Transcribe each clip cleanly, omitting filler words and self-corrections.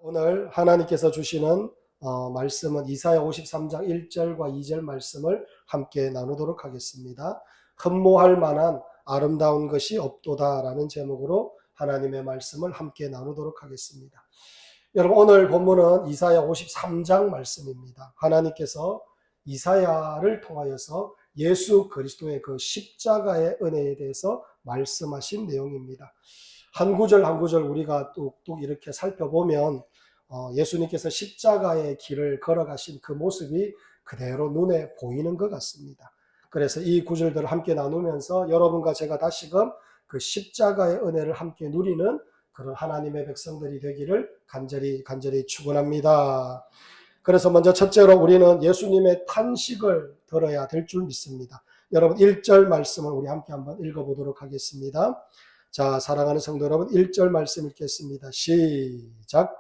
오늘 하나님께서 주시는 말씀은 이사야 53장 1절과 2절 말씀을 함께 나누도록 하겠습니다. 흠모할 만한 아름다운 것이 없도다라는 제목으로 하나님의 말씀을 함께 나누도록 하겠습니다. 여러분, 오늘 본문은 이사야 53장 말씀입니다. 하나님께서 이사야를 통하여서 예수 그리스도의 그 십자가의 은혜에 대해서 말씀하신 내용입니다. 한 구절 한 구절 우리가 뚝뚝 이렇게 살펴보면 예수님께서 십자가의 길을 걸어가신 그 모습이 그대로 눈에 보이는 것 같습니다. 그래서 이 구절들을 함께 나누면서 여러분과 제가 다시금 그 십자가의 은혜를 함께 누리는 그런 하나님의 백성들이 되기를 간절히 축원합니다. 그래서 먼저 첫째로 우리는 예수님의 탄식을 들어야 될 줄 믿습니다. 여러분 1절 말씀을 우리 함께 한번 읽어보도록 하겠습니다. 자, 사랑하는 성도 여러분, 1절 말씀 읽겠습니다. 시작.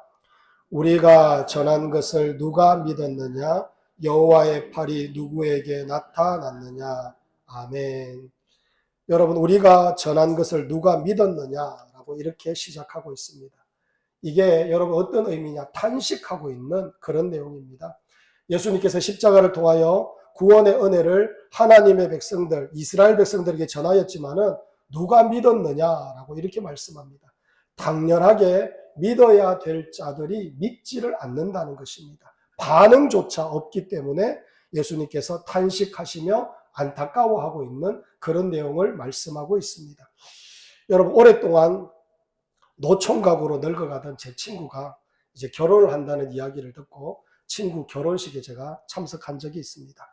우리가 전한 것을 누가 믿었느냐? 여호와의 팔이 누구에게 나타났느냐? 아멘. 여러분, 우리가 전한 것을 누가 믿었느냐라고 이렇게 시작하고 있습니다. 이게 여러분 어떤 의미냐? 탄식하고 있는 그런 내용입니다. 예수님께서 십자가를 통하여 구원의 은혜를 하나님의 백성들, 이스라엘 백성들에게 전하였지만은 누가 믿었느냐라고 이렇게 말씀합니다. 당연하게 믿어야 될 자들이 믿지를 않는다는 것입니다. 반응조차 없기 때문에 예수님께서 탄식하시며 안타까워하고 있는 그런 내용을 말씀하고 있습니다. 여러분, 오랫동안 노총각으로 늙어가던 제 친구가 이제 결혼을 한다는 이야기를 듣고 친구 결혼식에 제가 참석한 적이 있습니다.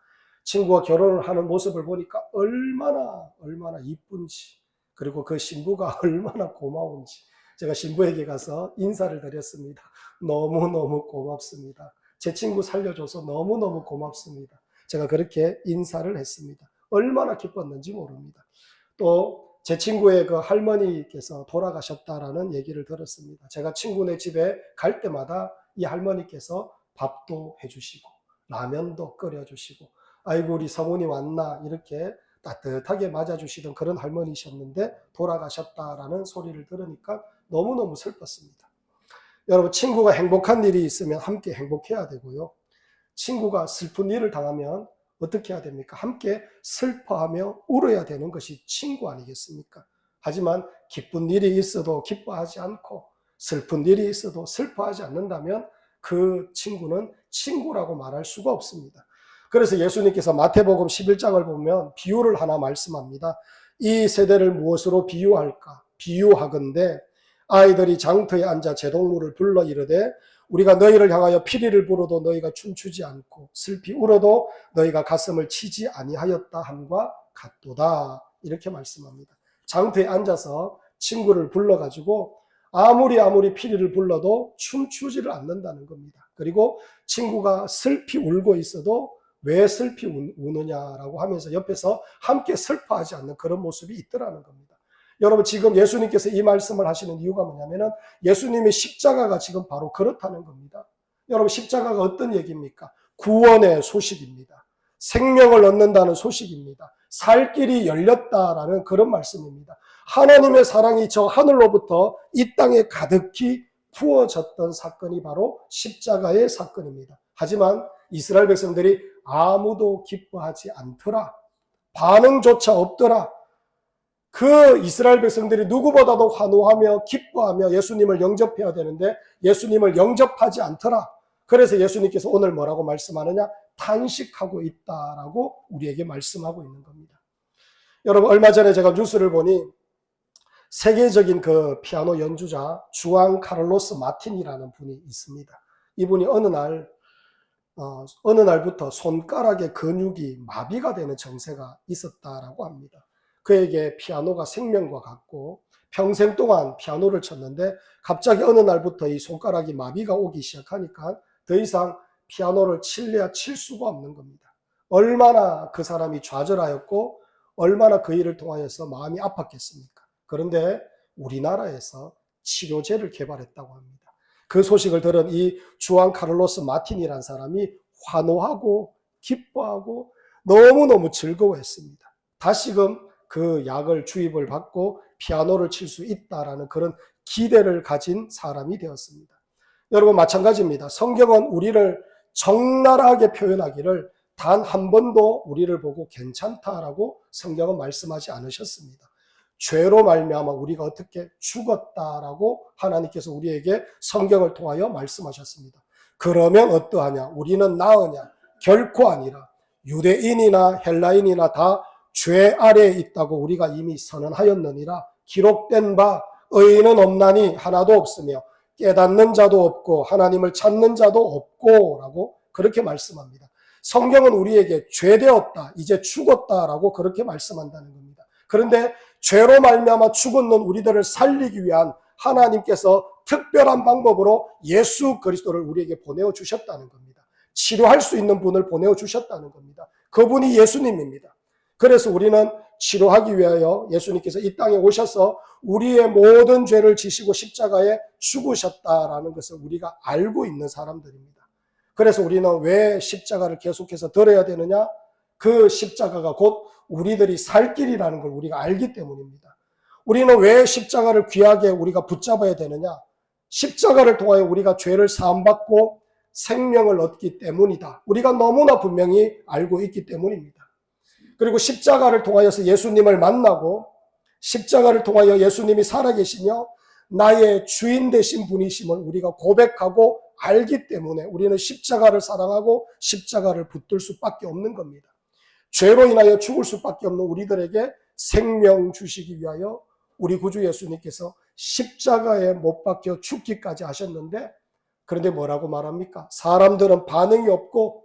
친구가 결혼을 하는 모습을 보니까 얼마나 이쁜지, 그리고 그 신부가 얼마나 고마운지 제가 신부에게 가서 인사를 드렸습니다. 너무너무 고맙습니다. 제 친구 살려줘서 너무너무 고맙습니다. 제가 그렇게 인사를 했습니다. 얼마나 기뻤는지 모릅니다. 또 제 친구의 그 할머니께서 돌아가셨다라는 얘기를 들었습니다. 제가 친구네 집에 갈 때마다 이 할머니께서 밥도 해주시고 라면도 끓여주시고 아이고 우리 성훈이 왔나 이렇게 따뜻하게 맞아주시던 그런 할머니셨는데 돌아가셨다라는 소리를 들으니까 너무너무 슬펐습니다. 여러분, 친구가 행복한 일이 있으면 함께 행복해야 되고요. 친구가 슬픈 일을 당하면 어떻게 해야 됩니까? 함께 슬퍼하며 울어야 되는 것이 친구 아니겠습니까? 하지만 기쁜 일이 있어도 기뻐하지 않고 슬픈 일이 있어도 슬퍼하지 않는다면 그 친구는 친구라고 말할 수가 없습니다. 그래서 예수님께서 마태복음 11장을 보면 비유를 하나 말씀합니다. 이 세대를 무엇으로 비유할까? 비유하건대 아이들이 장터에 앉아 제동무를 불러 이르되 우리가 너희를 향하여 피리를 불어도 너희가 춤추지 않고 슬피 울어도 너희가 가슴을 치지 아니하였다 함과 같도다. 이렇게 말씀합니다. 장터에 앉아서 친구를 불러가지고 아무리 피리를 불러도 춤추지를 않는다는 겁니다. 그리고 친구가 슬피 울고 있어도 왜 슬피 우느냐라고 하면서 옆에서 함께 슬퍼하지 않는 그런 모습이 있더라는 겁니다. 여러분, 지금 예수님께서 이 말씀을 하시는 이유가 뭐냐면은 예수님의 십자가가 지금 바로 그렇다는 겁니다. 여러분, 십자가가 어떤 얘기입니까? 구원의 소식입니다. 생명을 얻는다는 소식입니다. 살 길이 열렸다라는 그런 말씀입니다. 하나님의 사랑이 저 하늘로부터 이 땅에 가득히 부어졌던 사건이 바로 십자가의 사건입니다. 하지만 이스라엘 백성들이 아무도 기뻐하지 않더라. 반응조차 없더라. 그 이스라엘 백성들이 누구보다도 환호하며 기뻐하며 예수님을 영접해야 되는데 예수님을 영접하지 않더라. 그래서 예수님께서 오늘 뭐라고 말씀하느냐? 탄식하고 있다라고 우리에게 말씀하고 있는 겁니다. 여러분, 얼마 전에 제가 뉴스를 보니 세계적인 그 피아노 연주자 주안 카를로스 마틴이라는 분이 있습니다. 이분이 어느 날부터 손가락의 근육이 마비가 되는 증세가 있었다라고 합니다. 그에게 피아노가 생명과 같고 평생 동안 피아노를 쳤는데 갑자기 어느 날부터 이 손가락이 마비가 오기 시작하니까 더 이상 피아노를 칠래야 칠 수가 없는 겁니다. 얼마나 그 사람이 좌절하였고 얼마나 그 일을 통하여서 마음이 아팠겠습니까? 그런데 우리나라에서 치료제를 개발했다고 합니다. 그 소식을 들은 이 주안 카를로스 마틴이라는 사람이 환호하고 기뻐하고 너무너무 즐거워했습니다. 다시금 그 약을 주입을 받고 피아노를 칠 수 있다라는 그런 기대를 가진 사람이 되었습니다. 여러분 마찬가지입니다. 성경은 우리를 적나라하게 표현하기를 단 한 번도 우리를 보고 괜찮다라고 성경은 말씀하지 않으셨습니다. 죄로 말미암아 우리가 어떻게 죽었다라고 하나님께서 우리에게 성경을 통하여 말씀하셨습니다. 그러면 어떠하냐? 우리는 나으냐? 결코 아니라 유대인이나 헬라인이나 다 죄 아래에 있다고 우리가 이미 선언하였느니라. 기록된 바 의인은 없나니 하나도 없으며 깨닫는 자도 없고 하나님을 찾는 자도 없고 라고 그렇게 말씀합니다. 성경은 우리에게 죄되었다, 이제 죽었다라고 그렇게 말씀한다는 겁니다. 그런데 죄로 말미암아 죽었는 우리들을 살리기 위한 하나님께서 특별한 방법으로 예수 그리스도를 우리에게 보내어 주셨다는 겁니다. 치료할 수 있는 분을 보내어 주셨다는 겁니다. 그분이 예수님입니다. 그래서 우리는 치료하기 위하여 예수님께서 이 땅에 오셔서 우리의 모든 죄를 지시고 십자가에 죽으셨다라는 것을 우리가 알고 있는 사람들입니다. 그래서 우리는 왜 십자가를 계속해서 들어야 되느냐? 그 십자가가 곧 우리들이 살 길이라는 걸 우리가 알기 때문입니다. 우리는 왜 십자가를 귀하게 우리가 붙잡아야 되느냐? 십자가를 통하여 우리가 죄를 사함받고 생명을 얻기 때문이다. 우리가 너무나 분명히 알고 있기 때문입니다. 그리고 십자가를 통하여서 예수님을 만나고 십자가를 통하여 예수님이 살아계시며 나의 주인 되신 분이심을 우리가 고백하고 알기 때문에 우리는 십자가를 사랑하고 십자가를 붙들 수밖에 없는 겁니다. 죄로 인하여 죽을 수밖에 없는 우리들에게 생명 주시기 위하여 우리 구주 예수님께서 십자가에 못 박혀 죽기까지 하셨는데, 그런데 뭐라고 말합니까? 사람들은 반응이 없고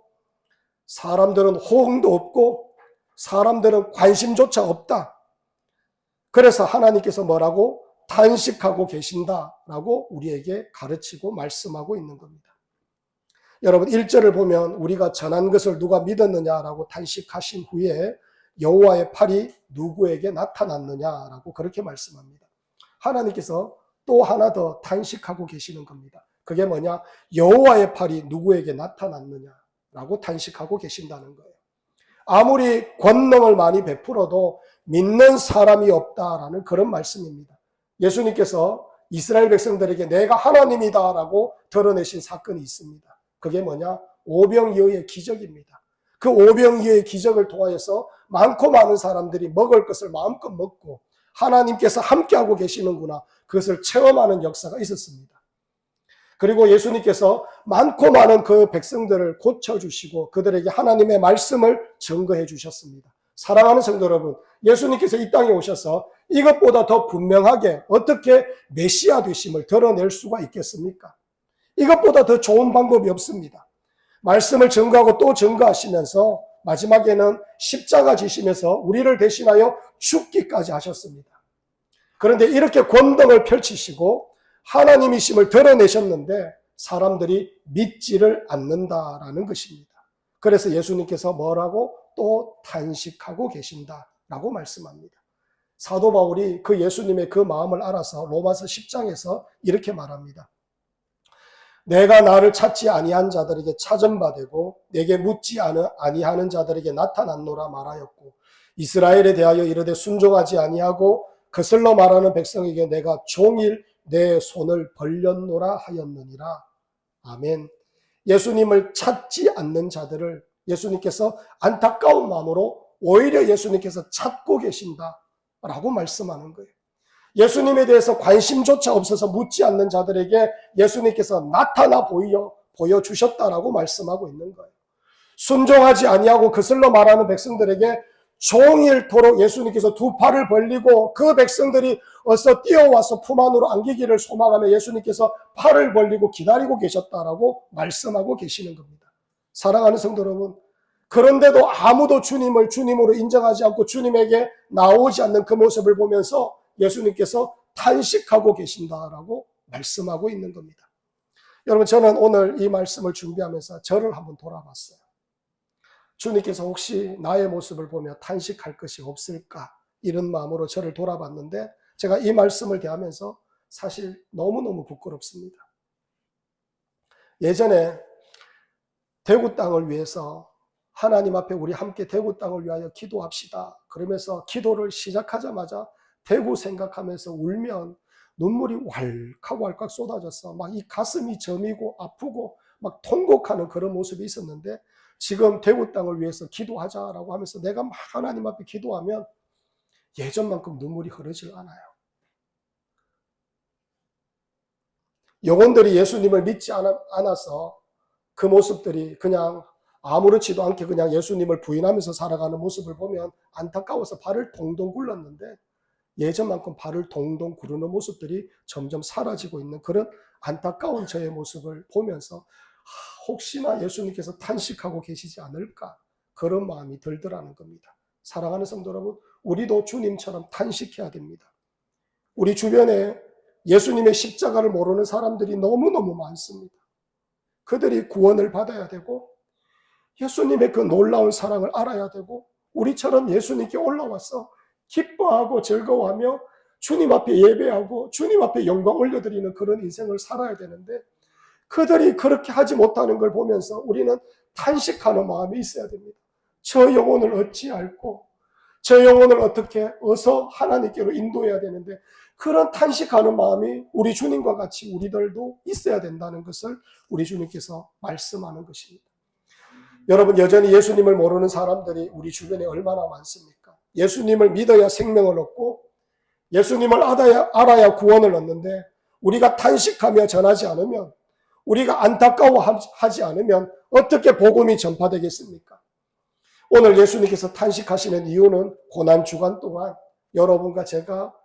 사람들은 호응도 없고 사람들은 관심조차 없다. 그래서 하나님께서 뭐라고? 탄식하고 계신다라고 우리에게 가르치고 말씀하고 있는 겁니다. 여러분 1절을 보면 우리가 전한 것을 누가 믿었느냐라고 탄식하신 후에 여호와의 팔이 누구에게 나타났느냐라고 그렇게 말씀합니다. 하나님께서 또 하나 더 탄식하고 계시는 겁니다. 그게 뭐냐? 여호와의 팔이 누구에게 나타났느냐라고 탄식하고 계신다는 거예요. 아무리 권능을 많이 베풀어도 믿는 사람이 없다라는 그런 말씀입니다. 예수님께서 이스라엘 백성들에게 내가 하나님이다라고 드러내신 사건이 있습니다. 그게 뭐냐? 오병이어의 기적입니다. 그 오병이어의 기적을 통하여서 많고 많은 사람들이 먹을 것을 마음껏 먹고 하나님께서 함께하고 계시는구나, 그것을 체험하는 역사가 있었습니다. 그리고 예수님께서 많고 많은 그 백성들을 고쳐주시고 그들에게 하나님의 말씀을 증거해 주셨습니다. 사랑하는 성도 여러분, 예수님께서 이 땅에 오셔서 이것보다 더 분명하게 어떻게 메시아 되심을 드러낼 수가 있겠습니까? 이것보다 더 좋은 방법이 없습니다. 말씀을 증거하고 또 증거하시면서 마지막에는 십자가 지시면서 우리를 대신하여 죽기까지 하셨습니다. 그런데 이렇게 권능을 펼치시고 하나님이심을 드러내셨는데 사람들이 믿지를 않는다라는 것입니다. 그래서 예수님께서 뭐라고? 또 탄식하고 계신다라고 말씀합니다. 사도 바울이 그 예수님의 그 마음을 알아서 로마서 10장에서 이렇게 말합니다. 내가 나를 찾지 아니한 자들에게 찾은 바 되고 내게 묻지 아니하는 자들에게 나타났노라 말하였고 이스라엘에 대하여 이르되 순종하지 아니하고 거슬러 말하는 백성에게 내가 종일 내 손을 벌렸노라 하였느니라. 아멘. 예수님을 찾지 않는 자들을 예수님께서 안타까운 마음으로 오히려 예수님께서 찾고 계신다라고 말씀하는 거예요. 예수님에 대해서 관심조차 없어서 묻지 않는 자들에게 예수님께서 나타나 보여주셨다라고 말씀하고 있는 거예요. 순종하지 아니하고 거슬러 말하는 백성들에게 종일토록 예수님께서 두 팔을 벌리고 그 백성들이 어서 뛰어와서 품 안으로 안기기를 소망하며 예수님께서 팔을 벌리고 기다리고 계셨다라고 말씀하고 계시는 겁니다. 사랑하는 성도 여러분, 그런데도 아무도 주님을 주님으로 인정하지 않고 주님에게 나오지 않는 그 모습을 보면서 예수님께서 탄식하고 계신다라고 말씀하고 있는 겁니다. 여러분, 저는 오늘 이 말씀을 준비하면서 저를 한번 돌아봤어요. 주님께서 혹시 나의 모습을 보며 탄식할 것이 없을까? 이런 마음으로 저를 돌아봤는데 제가 이 말씀을 대하면서 사실 너무너무 부끄럽습니다. 예전에 대구 땅을 위해서 하나님 앞에 우리 함께 대구 땅을 위하여 기도합시다. 그러면서 기도를 시작하자마자 대구 생각하면서 울면 눈물이 왈칵왈칵 쏟아져서 막 이 가슴이 저미고 아프고 막 통곡하는 그런 모습이 있었는데, 지금 대구 땅을 위해서 기도하자라고 하면서 내가 막 하나님 앞에 기도하면 예전만큼 눈물이 흐르질 않아요. 영혼들이 예수님을 믿지 않아서 그 모습들이 그냥 아무렇지도 않게 그냥 예수님을 부인하면서 살아가는 모습을 보면 안타까워서 발을 동동 굴렀는데, 예전만큼 발을 동동 구르는 모습들이 점점 사라지고 있는 그런 안타까운 저의 모습을 보면서 혹시나 예수님께서 탄식하고 계시지 않을까, 그런 마음이 들더라는 겁니다. 사랑하는 성도 여러분, 우리도 주님처럼 탄식해야 됩니다. 우리 주변에 예수님의 십자가를 모르는 사람들이 너무너무 많습니다. 그들이 구원을 받아야 되고 예수님의 그 놀라운 사랑을 알아야 되고, 우리처럼 예수님께 올라와서 기뻐하고 즐거워하며 주님 앞에 예배하고 주님 앞에 영광 올려드리는 그런 인생을 살아야 되는데, 그들이 그렇게 하지 못하는 걸 보면서 우리는 탄식하는 마음이 있어야 됩니다. 저 영혼을 어찌할꼬, 저 영혼을 어떻게 어서 하나님께로 인도해야 되는데, 그런 탄식하는 마음이 우리 주님과 같이 우리들도 있어야 된다는 것을 우리 주님께서 말씀하는 것입니다. 여러분, 여전히 예수님을 모르는 사람들이 우리 주변에 얼마나 많습니까? 예수님을 믿어야 생명을 얻고 예수님을 알아야 구원을 얻는데, 우리가 탄식하며 전하지 않으면, 우리가 안타까워하지 않으면 어떻게 복음이 전파되겠습니까? 오늘 예수님께서 탄식하시는 이유는 고난 주간 동안 여러분과 제가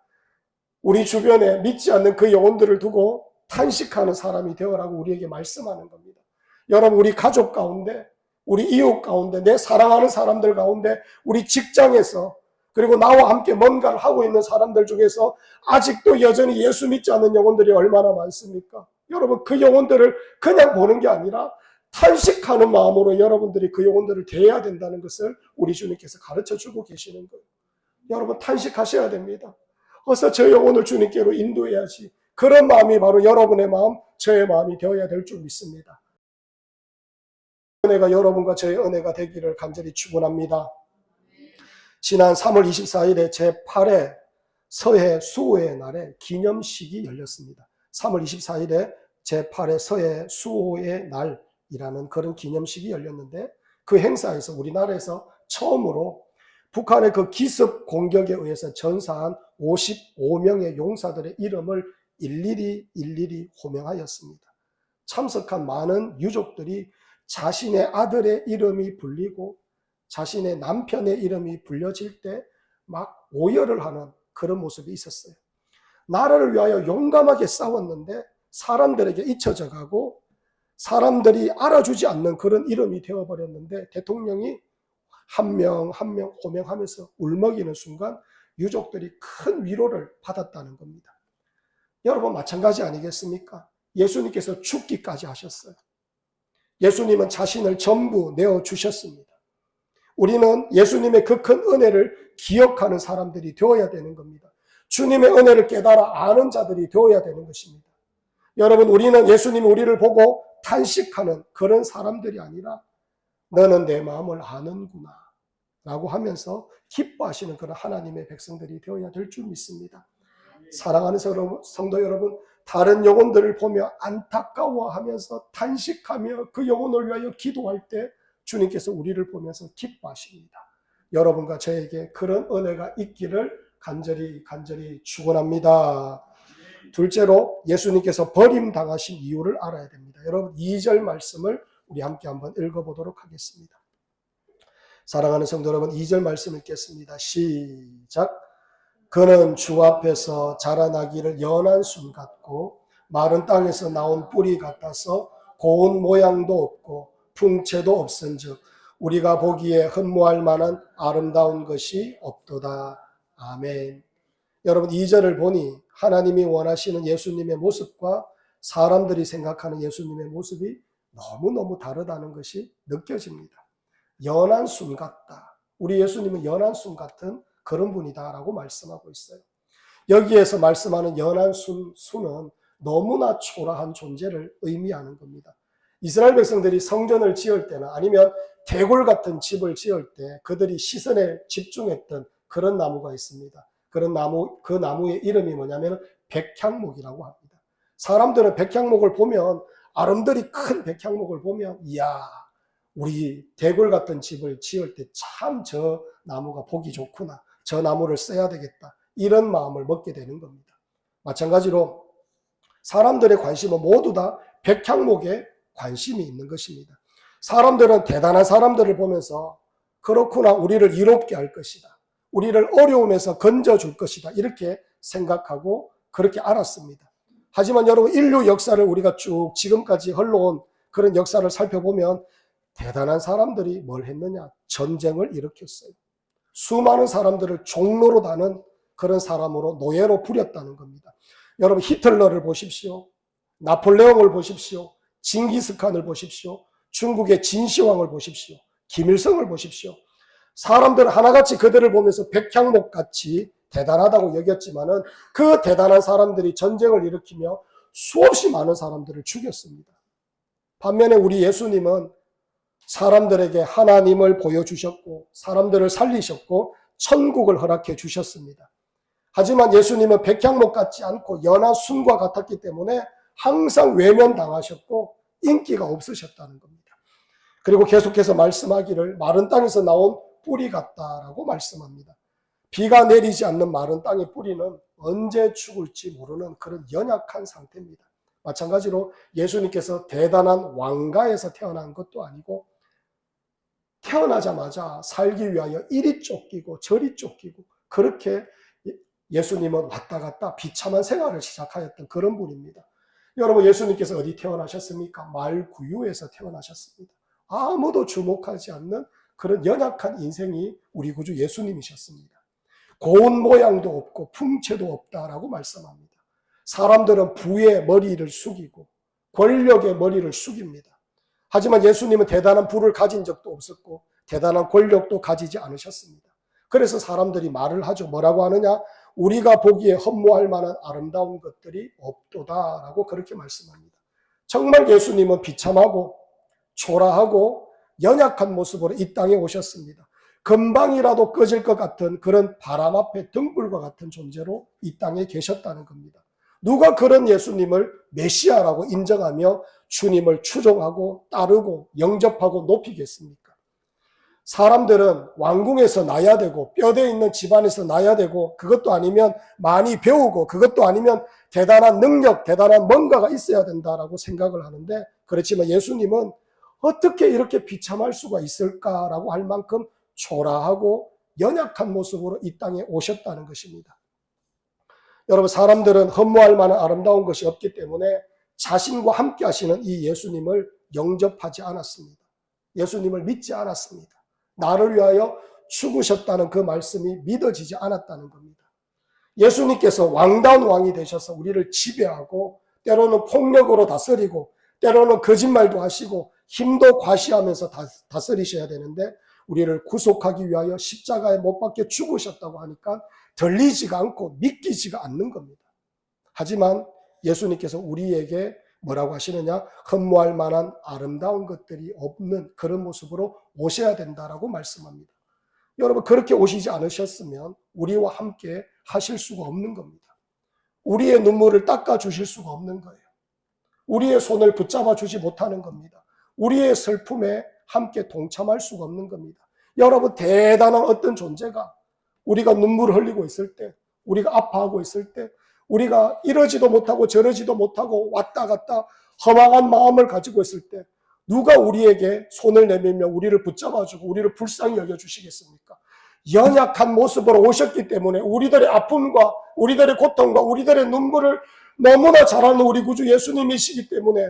우리 주변에 믿지 않는 그 영혼들을 두고 탄식하는 사람이 되어라고 우리에게 말씀하는 겁니다. 여러분, 우리 가족 가운데, 우리 이웃 가운데, 내 사랑하는 사람들 가운데, 우리 직장에서, 그리고 나와 함께 뭔가를 하고 있는 사람들 중에서 아직도 여전히 예수 믿지 않는 영혼들이 얼마나 많습니까? 여러분, 그 영혼들을 그냥 보는 게 아니라 탄식하는 마음으로 여러분들이 그 영혼들을 대해야 된다는 것을 우리 주님께서 가르쳐주고 계시는 거예요. 여러분, 탄식하셔야 됩니다. 어서 저 영혼을 주님께로 인도해야지. 그런 마음이 바로 여러분의 마음, 저의 마음이 되어야 될 줄 믿습니다. 은혜가 여러분과 저의 은혜가 되기를 간절히 축원합니다. 지난 3월 24일에 제8회 서해 수호의 날에 기념식이 열렸습니다. 3월 24일에 제8회 서해 수호의 날이라는 그런 기념식이 열렸는데, 그 행사에서 우리나라에서 처음으로 북한의 그 기습 공격에 의해서 전사한 55명의 용사들의 이름을 일일이 호명하였습니다. 참석한 많은 유족들이 자신의 아들의 이름이 불리고 자신의 남편의 이름이 불려질 때 막 오열을 하는 그런 모습이 있었어요. 나라를 위하여 용감하게 싸웠는데 사람들에게 잊혀져 가고 사람들이 알아주지 않는 그런 이름이 되어버렸는데, 대통령이 한 명 한 명 호명하면서 울먹이는 순간 유족들이 큰 위로를 받았다는 겁니다. 여러분, 마찬가지 아니겠습니까? 예수님께서 죽기까지 하셨어요. 예수님은 자신을 전부 내어주셨습니다. 우리는 예수님의 그 큰 은혜를 기억하는 사람들이 되어야 되는 겁니다. 주님의 은혜를 깨달아 아는 자들이 되어야 되는 것입니다. 여러분, 우리는 예수님이 우리를 보고 탄식하는 그런 사람들이 아니라 너는 내 마음을 아는구나 라고 하면서 기뻐하시는 그런 하나님의 백성들이 되어야 될 줄 믿습니다. 사랑하는 성도 여러분, 다른 영혼들을 보며 안타까워하면서 탄식하며 그 영혼을 위하여 기도할 때 주님께서 우리를 보면서 기뻐하십니다. 여러분과 저에게 그런 은혜가 있기를 간절히 축원합니다. 둘째로, 예수님께서 버림당하신 이유를 알아야 됩니다. 여러분, 2절 말씀을 우리 함께 한번 읽어보도록 하겠습니다. 사랑하는 성도 여러분, 2절 말씀 읽겠습니다. 시작. 그는 주 앞에서 자라나기를 연한 순 같고 마른 땅에서 나온 뿌리 같아서 고운 모양도 없고 풍채도 없은즉 우리가 보기에 흠모할 만한 아름다운 것이 없도다. 아멘. 여러분, 2절을 보니 하나님이 원하시는 예수님의 모습과 사람들이 생각하는 예수님의 모습이 너무너무 다르다는 것이 느껴집니다. 연한 순 같다. 우리 예수님은 연한 순 같은 그런 분이다라고 말씀하고 있어요. 여기에서 말씀하는 연한 순은 너무나 초라한 존재를 의미하는 겁니다. 이스라엘 백성들이 성전을 지을 때나 아니면 대골 같은 집을 지을 때 그들이 시선에 집중했던 그런 나무가 있습니다. 그런 나무, 그 나무의 이름이 뭐냐면 백향목이라고 합니다. 사람들은 백향목을 보면, 아름드리 큰 백향목을 보면, 이야, 우리 대궐 같은 집을 지을 때 참 저 나무가 보기 좋구나, 저 나무를 써야 되겠다, 이런 마음을 먹게 되는 겁니다. 마찬가지로 사람들의 관심은 모두 다 백향목에 관심이 있는 것입니다. 사람들은 대단한 사람들을 보면서 그렇구나, 우리를 이롭게 할 것이다, 우리를 어려움에서 건져줄 것이다, 이렇게 생각하고 그렇게 알았습니다. 하지만 여러분, 인류 역사를 우리가 쭉 지금까지 흘러온 그런 역사를 살펴보면 대단한 사람들이 뭘 했느냐? 전쟁을 일으켰어요. 수많은 사람들을 종로로 다는 그런 사람으로 노예로 부렸다는 겁니다. 여러분, 히틀러를 보십시오. 나폴레옹을 보십시오. 징기스칸을 보십시오. 중국의 진시황을 보십시오. 김일성을 보십시오. 사람들은 하나같이 그들을 보면서 백향목같이 대단하다고 여겼지만은 그 대단한 사람들이 전쟁을 일으키며 수없이 많은 사람들을 죽였습니다. 반면에 우리 예수님은 사람들에게 하나님을 보여주셨고 사람들을 살리셨고 천국을 허락해 주셨습니다. 하지만 예수님은 백향목 같지 않고 연한 순과 같았기 때문에 항상 외면당하셨고 인기가 없으셨다는 겁니다. 그리고 계속해서 말씀하기를 마른 땅에서 나온 뿌리 같다라고 말씀합니다. 비가 내리지 않는 마른 땅의 뿌리는 언제 죽을지 모르는 그런 연약한 상태입니다. 마찬가지로 예수님께서 대단한 왕가에서 태어난 것도 아니고 태어나자마자 살기 위하여 이리 쫓기고 저리 쫓기고 그렇게 예수님은 왔다 갔다 비참한 생활을 시작하였던 그런 분입니다. 여러분, 예수님께서 어디 태어나셨습니까? 말구유에서 태어나셨습니다. 아무도 주목하지 않는 그런 연약한 인생이 우리 구주 예수님이셨습니다. 고운 모양도 없고 풍채도 없다라고 말씀합니다. 사람들은 부의 머리를 숙이고 권력의 머리를 숙입니다. 하지만 예수님은 대단한 부를 가진 적도 없었고 대단한 권력도 가지지 않으셨습니다. 그래서 사람들이 말을 하죠. 뭐라고 하느냐? 우리가 보기에 흠모할 만한 아름다운 것들이 없도다라고 그렇게 말씀합니다. 정말 예수님은 비참하고 초라하고 연약한 모습으로 이 땅에 오셨습니다. 금방이라도 꺼질 것 같은 그런 바람 앞에 등불과 같은 존재로 이 땅에 계셨다는 겁니다. 누가 그런 예수님을 메시아라고 인정하며 주님을 추종하고 따르고 영접하고 높이겠습니까? 사람들은 왕궁에서 나야 되고 뼈대 있는 집안에서 나야 되고 그것도 아니면 많이 배우고 그것도 아니면 대단한 능력, 대단한 뭔가가 있어야 된다라고 생각을 하는데, 그렇지만 예수님은 어떻게 이렇게 비참할 수가 있을까라고 할 만큼 초라하고 연약한 모습으로 이 땅에 오셨다는 것입니다. 여러분, 사람들은 흠모할 만한 아름다운 것이 없기 때문에 자신과 함께 하시는 이 예수님을 영접하지 않았습니다. 예수님을 믿지 않았습니다. 나를 위하여 죽으셨다는 그 말씀이 믿어지지 않았다는 겁니다. 예수님께서 왕다운 왕이 되셔서 우리를 지배하고 때로는 폭력으로 다스리고 때로는 거짓말도 하시고 힘도 과시하면서 다스리셔야 되는데 우리를 구속하기 위하여 십자가에 못 박혀 죽으셨다고 하니까 들리지가 않고 믿기지가 않는 겁니다. 하지만 예수님께서 우리에게 뭐라고 하시느냐? 흠모할 만한 아름다운 것들이 없는 그런 모습으로 오셔야 된다라고 말씀합니다. 여러분, 그렇게 오시지 않으셨으면 우리와 함께 하실 수가 없는 겁니다. 우리의 눈물을 닦아 주실 수가 없는 거예요. 우리의 손을 붙잡아 주지 못하는 겁니다. 우리의 슬픔에 함께 동참할 수가 없는 겁니다. 여러분, 대단한 어떤 존재가 우리가 눈물을 흘리고 있을 때, 우리가 아파하고 있을 때, 우리가 이러지도 못하고 저러지도 못하고 왔다 갔다 허망한 마음을 가지고 있을 때 누가 우리에게 손을 내밀며 우리를 붙잡아주고 우리를 불쌍히 여겨주시겠습니까? 연약한 모습으로 오셨기 때문에 우리들의 아픔과 우리들의 고통과 우리들의 눈물을 너무나 잘 아는 우리 구주 예수님이시기 때문에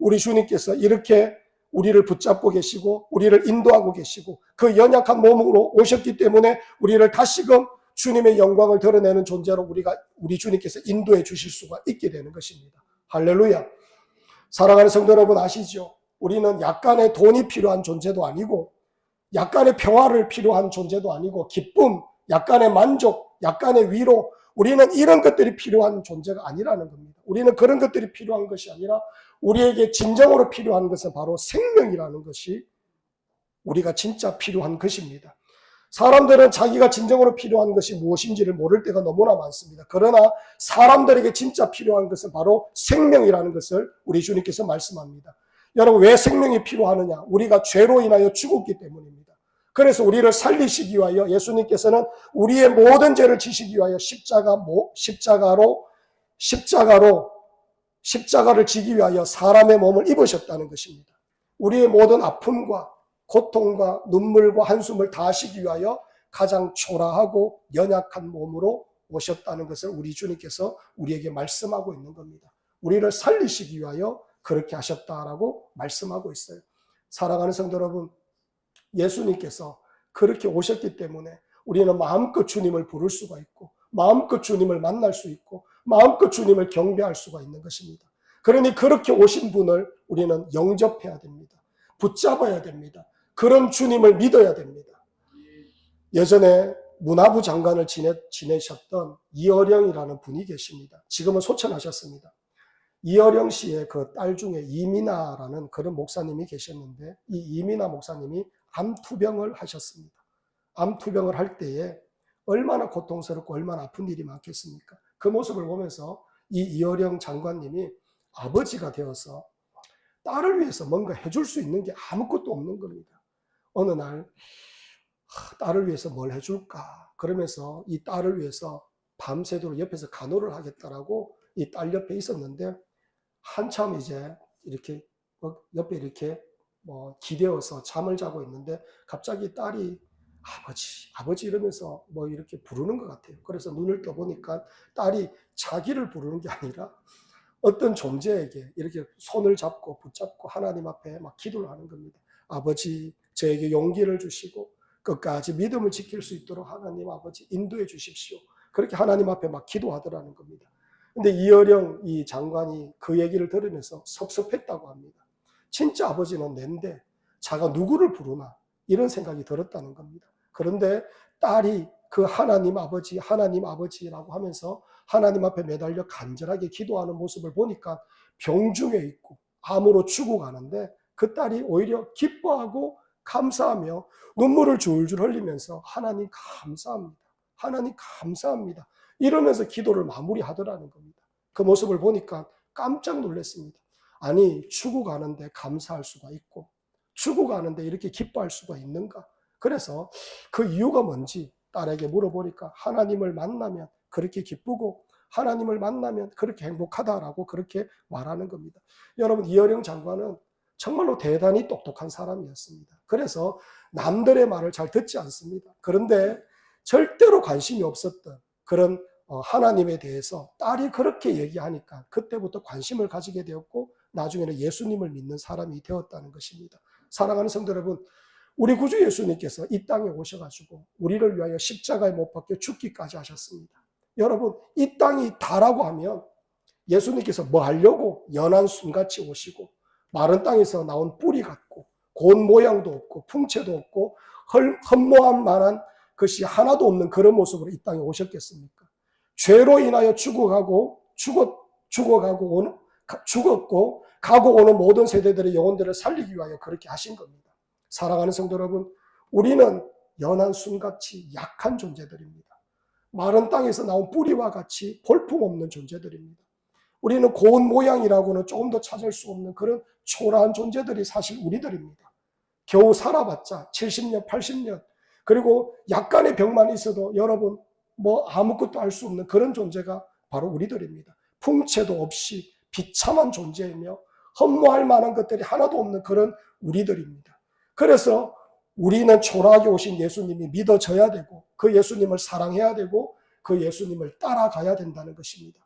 우리 주님께서 이렇게 우리를 붙잡고 계시고 우리를 인도하고 계시고 그 연약한 몸으로 오셨기 때문에 우리를 다시금 주님의 영광을 드러내는 존재로 우리 주님께서 인도해 주실 수가 있게 되는 것입니다. 할렐루야. 사랑하는 성도 여러분, 아시죠? 우리는 약간의 돈이 필요한 존재도 아니고 약간의 평화를 필요한 존재도 아니고 기쁨, 약간의 만족, 약간의 위로, 우리는 이런 것들이 필요한 존재가 아니라는 겁니다. 우리는 그런 것들이 필요한 것이 아니라 우리에게 진정으로 필요한 것은 바로 생명이라는 것이 우리가 진짜 필요한 것입니다. 사람들은 자기가 진정으로 필요한 것이 무엇인지를 모를 때가 너무나 많습니다. 그러나 사람들에게 진짜 필요한 것은 바로 생명이라는 것을 우리 주님께서 말씀합니다. 여러분, 왜 생명이 필요하느냐? 우리가 죄로 인하여 죽었기 때문입니다. 그래서 우리를 살리시기 위하여 예수님께서는 우리의 모든 죄를 지시기 위하여 십자가를 지기 위하여 사람의 몸을 입으셨다는 것입니다. 우리의 모든 아픔과 고통과 눈물과 한숨을 다 하시기 위하여 가장 초라하고 연약한 몸으로 오셨다는 것을 우리 주님께서 우리에게 말씀하고 있는 겁니다. 우리를 살리시기 위하여 그렇게 하셨다라고 말씀하고 있어요. 사랑하는 성도 여러분, 예수님께서 그렇게 오셨기 때문에 우리는 마음껏 주님을 부를 수가 있고 마음껏 주님을 만날 수 있고 마음껏 주님을 경배할 수가 있는 것입니다. 그러니 그렇게 오신 분을 우리는 영접해야 됩니다. 붙잡아야 됩니다. 그런 주님을 믿어야 됩니다. 예전에 문화부 장관을 지내셨던 이어령이라는 분이 계십니다. 지금은 소천하셨습니다. 이어령 씨의 그 딸 중에 이민아라는 그런 목사님이 계셨는데 이 이민아 목사님이 암투병을 하셨습니다. 암투병을 할 때에 얼마나 고통스럽고 얼마나 아픈 일이 많겠습니까? 그 모습을 보면서 이 이어령 장관님이 아버지가 되어서 딸을 위해서 뭔가 해줄 수 있는 게 아무것도 없는 겁니다. 어느 날 딸을 위해서 뭘 해줄까? 그러면서 이 딸을 위해서 밤새도록 옆에서 간호를 하겠다라고 이 딸 옆에 있었는데 한참 이제 이렇게 옆에 이렇게 기대어서 잠을 자고 있는데 갑자기 딸이 아버지 이러면서 이렇게 부르는 것 같아요. 그래서 눈을 떠보니까 딸이 자기를 부르는 게 아니라 어떤 존재에게 이렇게 손을 잡고 붙잡고 하나님 앞에 막 기도를 하는 겁니다. 아버지, 저에게 용기를 주시고 끝까지 믿음을 지킬 수 있도록 하나님 아버지 인도해 주십시오. 그렇게 하나님 앞에 막 기도하더라는 겁니다. 근데 이어령 이 장관이 그 얘기를 들으면서 섭섭했다고 합니다. 진짜 아버지는 낸데 자가 누구를 부르나 이런 생각이 들었다는 겁니다. 그런데 딸이 그 하나님 아버지라고 하면서 하나님 앞에 매달려 간절하게 기도하는 모습을 보니까 병중에 있고 암으로 죽어가는데 그 딸이 오히려 기뻐하고 감사하며 눈물을 줄줄 흘리면서 하나님 감사합니다. 하나님 감사합니다. 이러면서 기도를 마무리하더라는 겁니다. 그 모습을 보니까 깜짝 놀랐습니다. 아니, 죽어가는데 감사할 수가 있고 죽어가는데 이렇게 기뻐할 수가 있는가? 그래서 그 이유가 뭔지 딸에게 물어보니까 하나님을 만나면 그렇게 기쁘고 하나님을 만나면 그렇게 행복하다라고 그렇게 말하는 겁니다. 여러분, 이어령 장관은 정말로 대단히 똑똑한 사람이었습니다. 그래서 남들의 말을 잘 듣지 않습니다. 그런데 절대로 관심이 없었던 그런 하나님에 대해서 딸이 그렇게 얘기하니까 그때부터 관심을 가지게 되었고 나중에는 예수님을 믿는 사람이 되었다는 것입니다. 사랑하는 성도 여러분, 우리 구주 예수님께서 이 땅에 오셔가지고 우리를 위하여 십자가에 못 박혀 죽기까지 하셨습니다. 여러분, 이 땅이 다라고 하면 예수님께서 뭐 하려고 연한 순같이 오시고 마른 땅에서 나온 뿌리 같고 고운 모양도 없고 풍채도 없고 흠모할 만한 것이 하나도 없는 그런 모습으로 이 땅에 오셨겠습니까? 죄로 인하여 죽었고 가고 오는 모든 세대들의 영혼들을 살리기 위하여 그렇게 하신 겁니다. 사랑하는 성도 여러분, 우리는 연한 순같이 약한 존재들입니다. 마른 땅에서 나온 뿌리와 같이 볼품없는 존재들입니다. 우리는 고운 모양이라고는 조금 더 찾을 수 없는 그런 초라한 존재들이 사실 우리들입니다. 겨우 살아봤자 70년, 80년, 그리고 약간의 병만 있어도 여러분 아무것도 할 수 없는 그런 존재가 바로 우리들입니다. 풍채도 없이 비참한 존재이며 흠모할 만한 것들이 하나도 없는 그런 우리들입니다. 그래서 우리는 초라하게 오신 예수님이 믿어져야 되고 그 예수님을 사랑해야 되고 그 예수님을 따라가야 된다는 것입니다.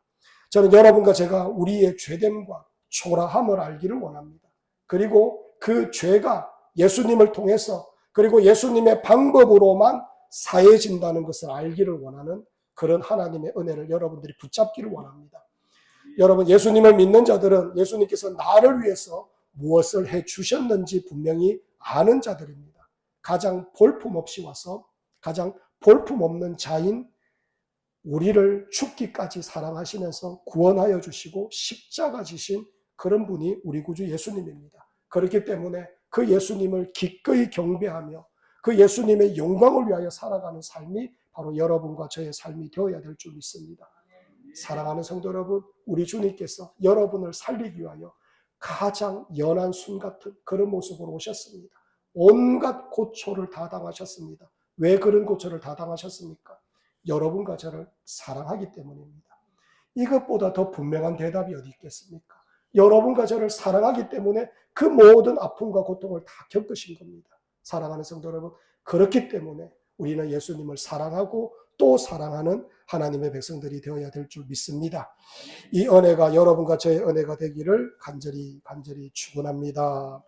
저는 여러분과 제가 우리의 죄됨과 초라함을 알기를 원합니다. 그리고 그 죄가 예수님을 통해서 그리고 예수님의 방법으로만 사해진다는 것을 알기를 원하는 그런 하나님의 은혜를 여러분들이 붙잡기를 원합니다. 여러분, 예수님을 믿는 자들은 예수님께서 나를 위해서 무엇을 해주셨는지 분명히 아는 자들입니다. 가장 볼품없이 와서 가장 볼품없는 자인 우리를 죽기까지 사랑하시면서 구원하여 주시고 십자가 지신 그런 분이 우리 구주 예수님입니다. 그렇기 때문에 그 예수님을 기꺼이 경배하며 그 예수님의 영광을 위하여 살아가는 삶이 바로 여러분과 저의 삶이 되어야 될 줄 믿습니다. 사랑하는 성도 여러분, 우리 주님께서 여러분을 살리기 위하여 가장 연한 순 같은 그런 모습으로 오셨습니다. 온갖 고초를 다 당하셨습니다. 왜 그런 고초를 다 당하셨습니까? 여러분과 저를 사랑하기 때문입니다. 이것보다 더 분명한 대답이 어디 있겠습니까? 여러분과 저를 사랑하기 때문에 그 모든 아픔과 고통을 다 겪으신 겁니다. 사랑하는 성도 여러분, 그렇기 때문에 우리는 예수님을 사랑하고 또 사랑하는 하나님의 백성들이 되어야 될 줄 믿습니다. 이 은혜가 여러분과 저의 은혜가 되기를 간절히 축원합니다.